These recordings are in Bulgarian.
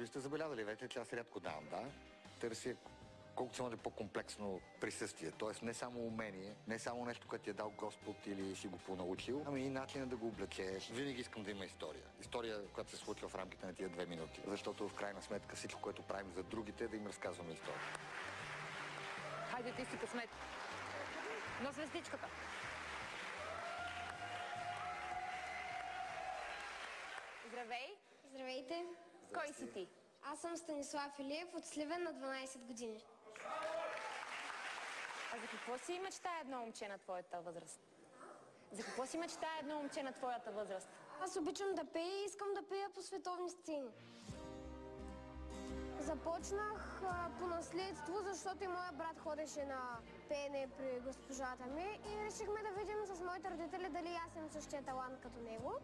Както ли сте забелязали, вече че аз рядко давам, да? Търся колкото се може по-комплексно присъствие. Тоест не само умение, не само нещо, което ти е дал Господ или си го понаучил, ами и начинът да го облечеш. Винаги искам да има история. История, която се случва в рамките на тия 2 минути. Защото в крайна сметка всичко, което правим за другите, да им разказваме история. Хайде ти си късмет. Но звездичката. Здравей! Здравейте! Кой си ти? Аз съм Станислав Илиев от Сливен на 12 години. А за какво си мечтае едно момче на твоята възраст? За какво си мечтае едно момче на твоята възраст? Аз обичам да пея и искам да пея по световни сцени. Започнах по наследство, защото и моя брат ходеше на пеене при госпожата ми и решихме да видим с моите родители дали аз имам същия талант като него.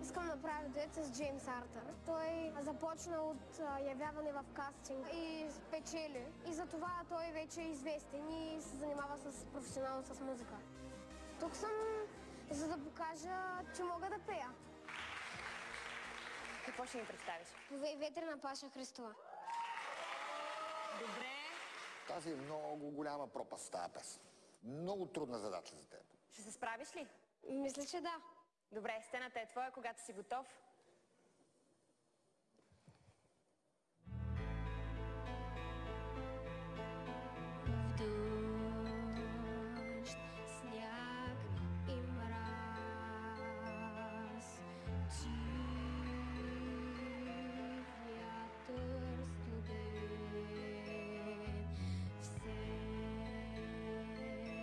Искам да правя дует с Джеймс Артър. Той започна от явяване в кастинг и спечели. И затова той вече е известен и се занимава професионално с музика. Тук съм, за да покажа, че мога да пея. Какво ще ми представиш? Повей ветрена Паша Христова. Добре. Тази е много голяма пропаст, тази песен. Много трудна задача за теб. Ще се справиш ли? Мисля, че да. Добре, сцената е твоя, когато си готов. Дождь, сняг и мраз, тих вятър студен, все питам аз, де си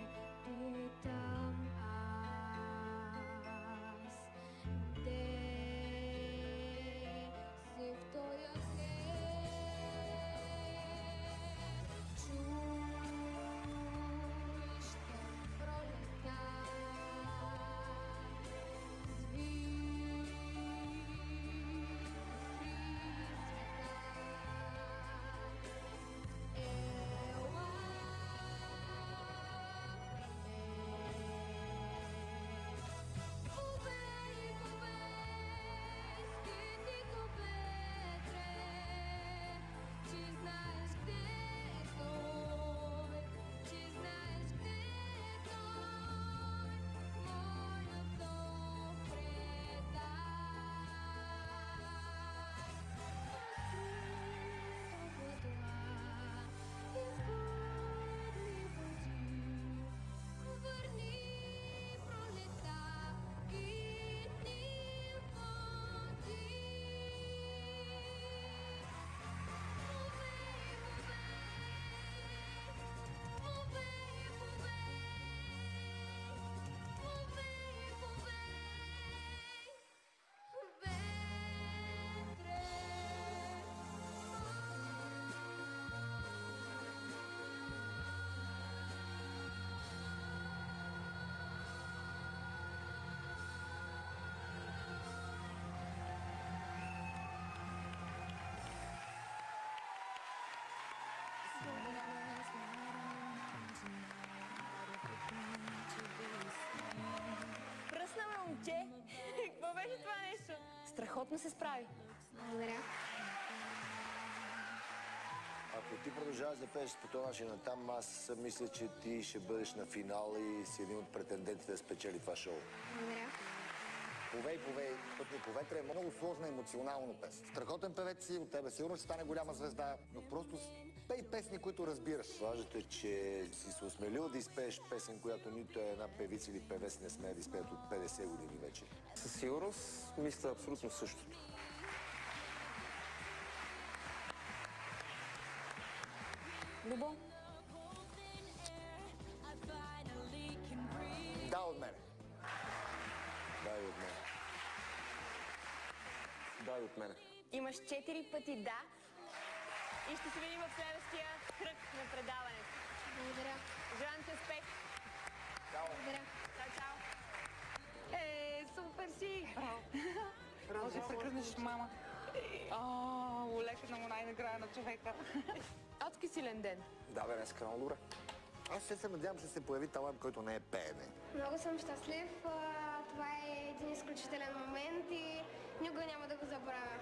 в тоя Пръсна момче! Какво беше това нещо? Страхотно се справи. Благодаря. Ако ти продължаваш да пееш по този начин натам, аз мисля, че ти ще бъдеш на финал и си един от претендентите да спечели това шоу. Благодаря. Повей, пътни по ветра е много сложна емоционално песен. Страхотен певец си, от тебе сигурно ще стане голяма звезда, но просто пей песни, които разбираш. Важното е, че си се осмелил да изпееш песен, която нито една певица или певец не смее да изпеят от 50 години вече. Със сигурност мисля абсолютно същото. Любо? Да, от мене. Дай от мен. Дай от мене. Имаш 4 пъти да и ще се видим в следващия кръг на предаването. Благодаря. Желаем ти успех! Благодаря. Чао, чао! Супер си! Браво! Може да прекръснеш мама. Улека му най-накрая на човека. Адски силен ден. Да, бе, днес много добре. Аз се надявам, че се появи талант, който не е пеене. Много съм щастлив. Това е един изключителен момент и никога няма да го забравя.